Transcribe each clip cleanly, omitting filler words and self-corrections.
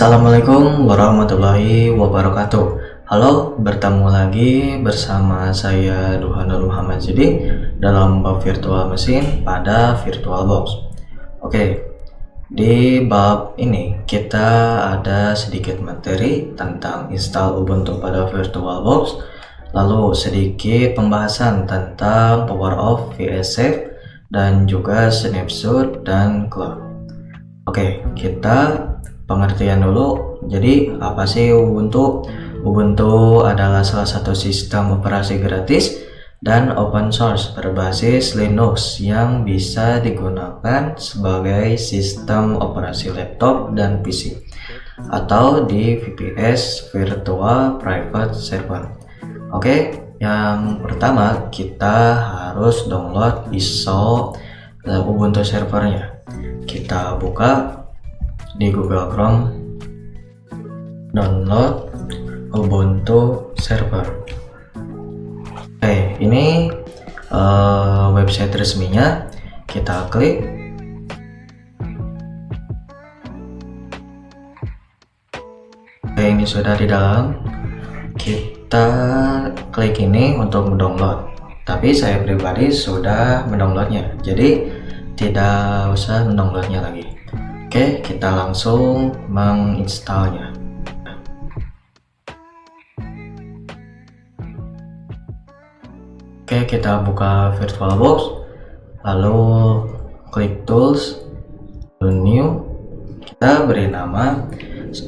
Assalamualaikum warahmatullahi wabarakatuh. Halo, bertemu lagi bersama saya Duhanur Muhammad Zidi dalam bab virtual mesin pada VirtualBox. Oke, di bab ini kita ada sedikit materi tentang install Ubuntu pada VirtualBox, lalu sedikit pembahasan tentang power off VS Save dan juga snapshot dan cloud. Oke, kita pengertian dulu. Jadi apa sih Ubuntu? Ubuntu adalah salah satu sistem operasi gratis dan open source berbasis Linux yang bisa digunakan sebagai sistem operasi laptop dan PC atau di VPS Virtual Private Server. Oke, yang pertama kita harus download ISO Ubuntu servernya. Kita buka di Google Chrome, download Ubuntu server. Oke, ini website resminya. Kita klik. Oke, ini sudah di dalam. Kita klik ini untuk mendownload. Tapi saya pribadi sudah mendownloadnya, jadi tidak usah mendownloadnya lagi. Oke, kita langsung menginstalnya. Oke, kita buka VirtualBox, lalu klik Tools, lalu New. Kita beri nama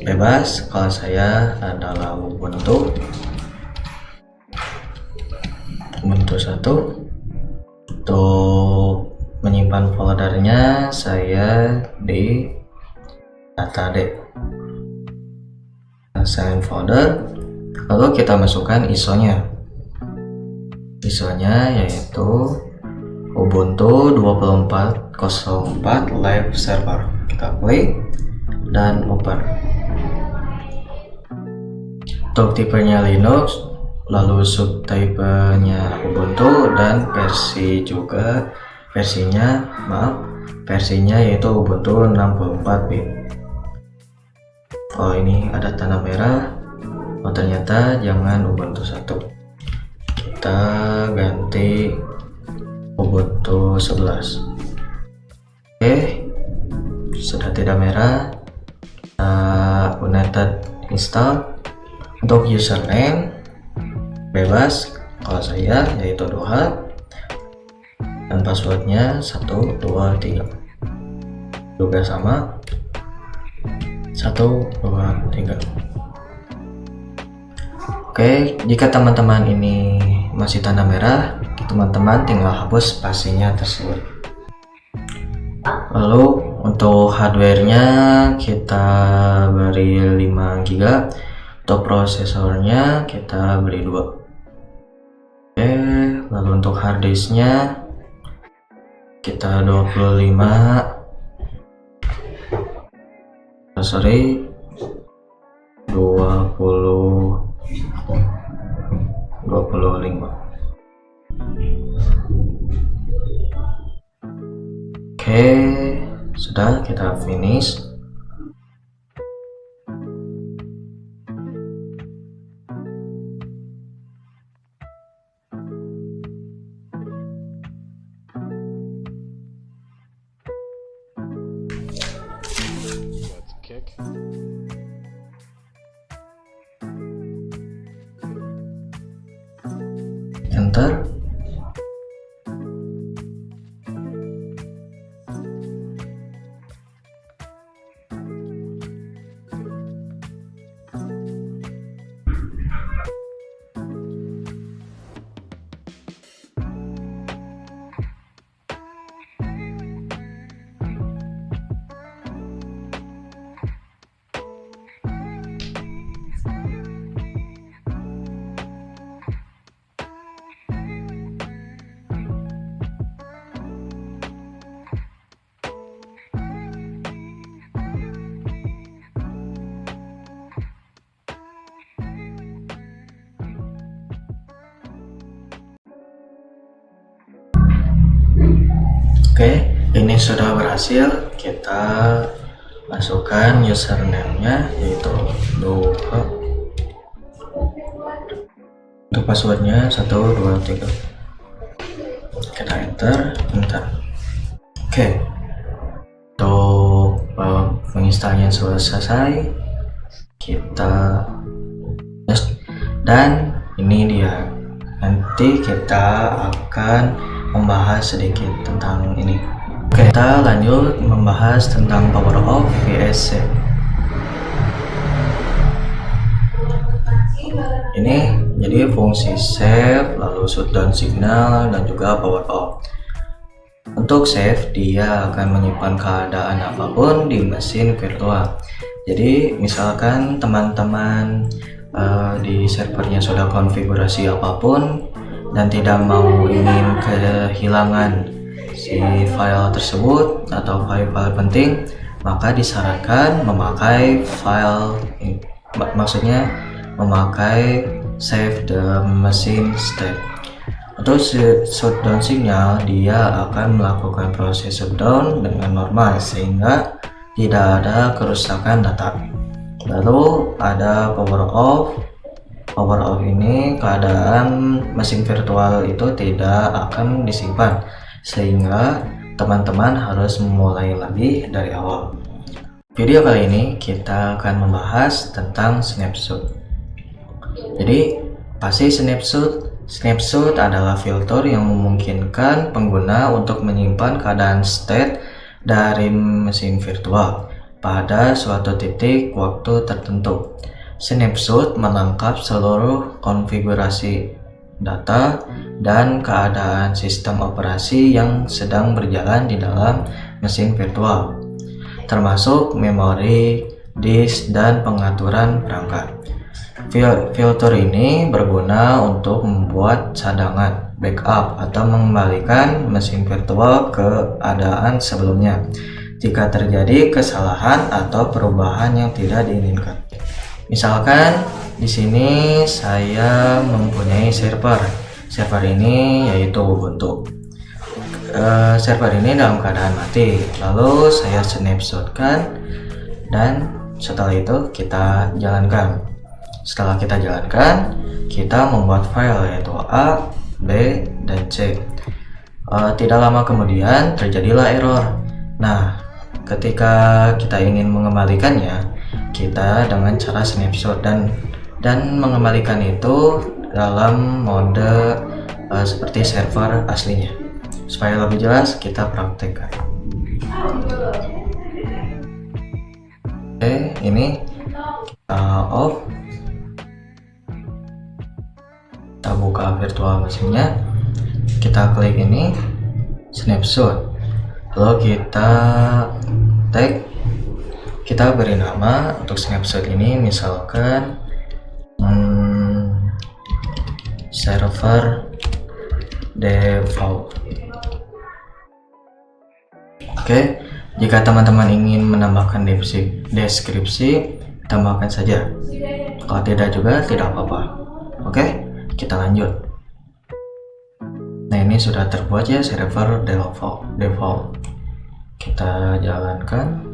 bebas, kalau saya adalah Ubuntu 1. Untuk menyimpan foldernya saya di data D, save folder, lalu kita masukkan ISO-nya. ISO-nya yaitu Ubuntu 2404 live server. Kita klik dan open. Untuk tipenya Linux, lalu subtype-nya Ubuntu, dan versinya yaitu Ubuntu 64 bit. Oh, ini ada tanda merah. Oh, ternyata jangan Ubuntu 1. Kita ganti Ubuntu 11. Oke, sudah tidak merah. Kita United install. Untuk username bebas, kalau saya yaitu Duha, dan passwordnya 1, 2, 3 juga sama, 1, 2, 3. Oke, jika teman-teman ini masih tanda merah, teman-teman tinggal hapus spasinya tersebut. Lalu untuk hardwarenya kita beri 5 GB, untuk prosesornya kita beri 2. Oke, lalu untuk harddisknya kita 25 Oke, sudah, kita finish. Enter. Oke, ini sudah berhasil. Kita masukkan username-nya yaitu Duha. Untuk passwordnya 123. Kita enter. Oke. Untuk menginstalnya selesai, kita dan ini dia. Nanti kita akan membahas sedikit tentang ini. Oke, kita lanjut membahas tentang power off VSC. Ini jadi fungsi save, lalu shutdown signal, dan juga power off. Untuk save, dia akan menyimpan keadaan apapun di mesin virtual. Jadi misalkan teman-teman di servernya sudah konfigurasi apapun dan tidak mau ingin kehilangan si file tersebut atau file-file penting, maka disarankan memakai memakai save the machine state. Untuk shutdown signal, dia akan melakukan proses shutdown dengan normal sehingga tidak ada kerusakan data. Lalu ada power off. Power off ini keadaan mesin virtual itu tidak akan disimpan, sehingga teman-teman harus memulai lagi dari awal. Video kali ini kita akan membahas tentang snapshot. Jadi pasti snapshot adalah filter yang memungkinkan pengguna untuk menyimpan keadaan state dari mesin virtual pada suatu titik waktu tertentu. Snapshot menangkap seluruh konfigurasi data dan keadaan sistem operasi yang sedang berjalan di dalam mesin virtual, termasuk memori, disk, dan pengaturan perangkat. Filter ini berguna untuk membuat cadangan, backup, atau mengembalikan mesin virtual ke keadaan sebelumnya jika terjadi kesalahan atau perubahan yang tidak diinginkan. Misalkan di sini saya mempunyai server ini yaitu Ubuntu. Server ini dalam keadaan mati, lalu saya snapshotkan dan setelah itu kita jalankan. Setelah kita jalankan, kita membuat file yaitu A, B, dan C. Tidak lama kemudian terjadilah error. Nah, ketika kita ingin mengembalikannya, kita dengan cara snapshot dan mengembalikan itu dalam mode seperti server aslinya. Supaya lebih jelas, kita praktekkan. Oke, ini kita off. Kita buka virtual mesinnya, kita klik ini snapshot, lalu kita tag, kita beri nama untuk snapshot ini misalkan server default. Oke, jika teman-teman ingin menambahkan deskripsi, tambahkan saja. Kalau tidak juga tidak apa-apa. Oke, kita lanjut. Nah, ini sudah terbuat ya server default. Kita jalankan.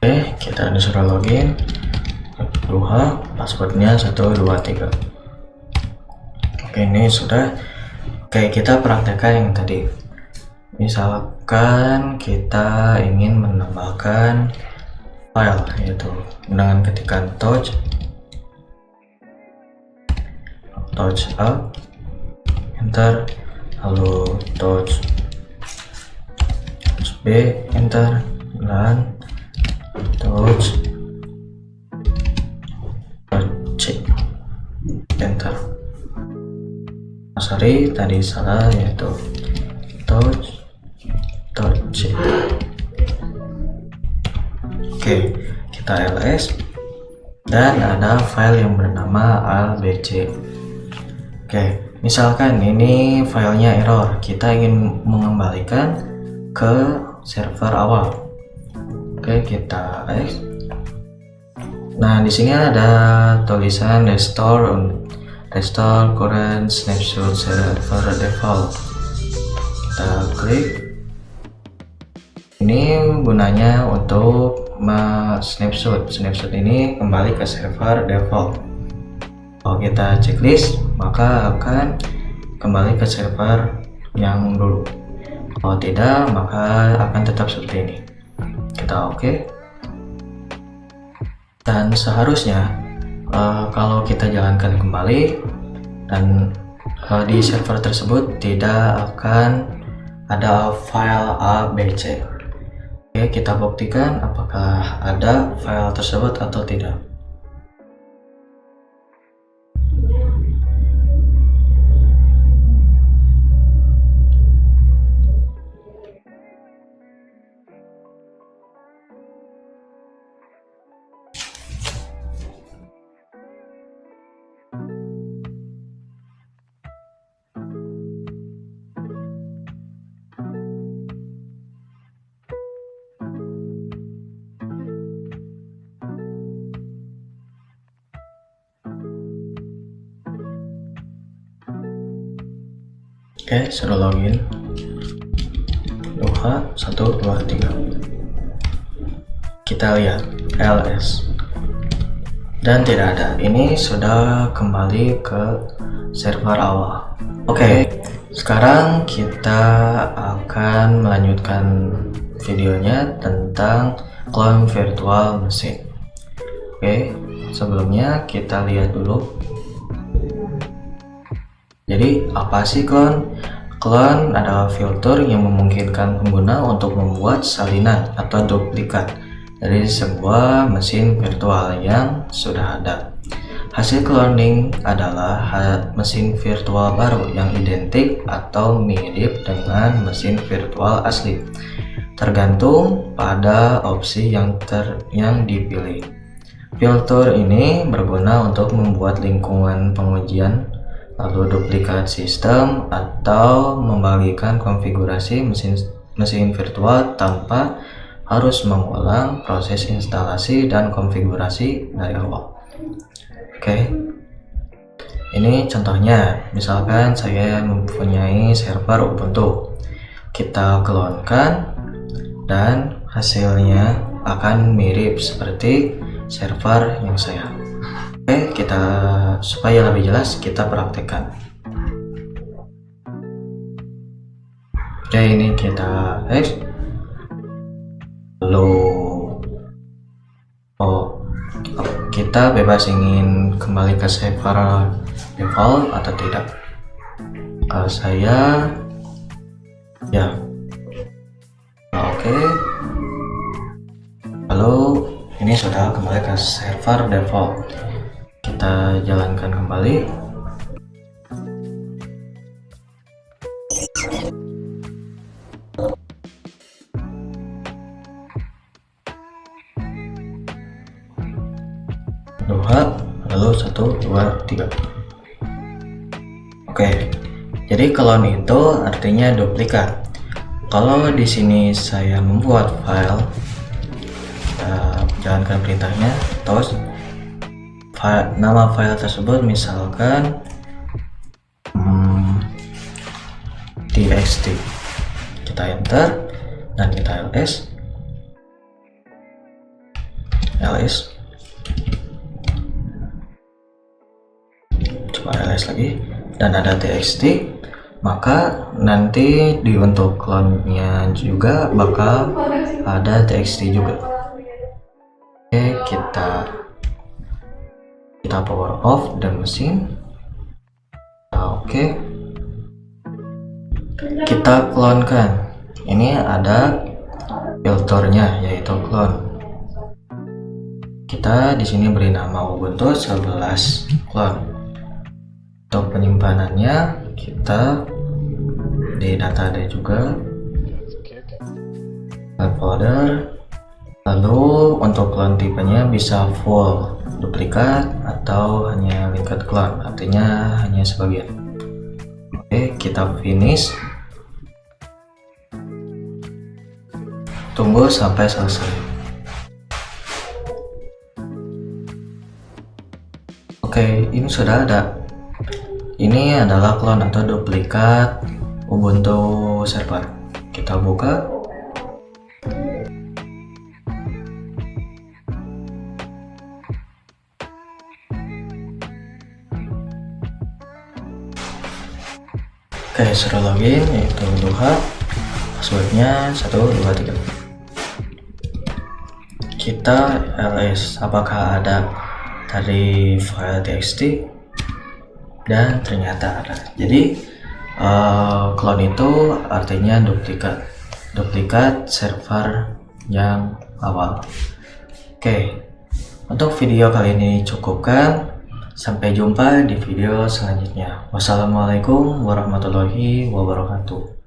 Oke, kita disuruh login. Duha, passwordnya 123. Oke, ini sudah. Oke, kita praktekkan yang tadi. Misalkan kita ingin menambahkan file, yaitu dengan ketikan touch. touch up, enter, lalu touch B, enter, dan touch C, enter. Sorry, tadi salah, yaitu touch C. Oke, kita ls dan ada file yang bernama abc. Oke, misalkan ini filenya error, kita ingin mengembalikan ke server awal. Oke, kita X. Nah, di sini ada tulisan restore current snapshot server default. Kita klik. Ini gunanya untuk snapshot ini kembali ke server default. Kalau kita checklist, maka akan kembali ke server yang dulu. Kalau tidak, maka akan tetap seperti ini. Kita oke. Dan seharusnya kalau kita jalankan kembali dan di server tersebut tidak akan ada file abc. Oke, kita buktikan apakah ada file tersebut atau tidak. Oke, sudah login. Duha 1 2 3. Kita lihat ls dan tidak ada. Ini sudah kembali ke server awal. Oke, sekarang kita akan melanjutkan videonya tentang clone virtual machine. Oke, sebelumnya kita lihat dulu. Jadi apa sih clone? Clone adalah filter yang memungkinkan pengguna untuk membuat salinan atau duplikat dari sebuah mesin virtual yang sudah ada. Hasil cloning adalah mesin virtual baru yang identik atau mirip dengan mesin virtual asli, tergantung pada opsi yang dipilih. Filter ini berguna untuk membuat lingkungan pengujian, lalu duplikat sistem, atau membagikan konfigurasi mesin virtual tanpa harus mengulang proses instalasi dan konfigurasi dari awal. Oke, ini contohnya. Misalkan saya mempunyai server Ubuntu, kita clonekan dan hasilnya akan mirip seperti server yang saya. Oke, kita supaya lebih jelas kita praktekkan. Oke, ini kita X. Lalu kita bebas ingin kembali ke server default atau tidak. Kalau saya ya oke. Lalu ini sudah kembali ke server default. Kita jalankan kembali. Lalu 1 2 3. Oke. Jadi clone itu artinya duplikat. Kalau di sini saya membuat file, jalankan perintahnya, terus nama file tersebut misalkan txt. Kita enter dan kita ls. Coba ls lagi dan ada txt, maka nanti di untuk clone-nya juga bakal ada txt juga. Oke, kita power off dan mesin. Oke, kita klonkan. Ini ada filternya yaitu clone. Kita di sini beri nama Ubuntu 11 clone. Untuk penyimpanannya kita di data ada juga folder. Lalu untuk clone tipenya bisa full, duplikat, atau hanya linked clone, artinya hanya sebagian. Oke, kita finish. Tunggu sampai selesai. Oke, ini sudah ada. Ini adalah clone atau duplikat Ubuntu server. Kita buka. Oke, suruh login, yaitu Duha, passwordnya 123. Kita ls apakah ada dari file txt, dan ternyata ada. Jadi clone itu artinya duplikat server yang awal. Oke, untuk video kali ini cukupkan. Sampai jumpa di video selanjutnya. Wassalamualaikum warahmatullahi wabarakatuh.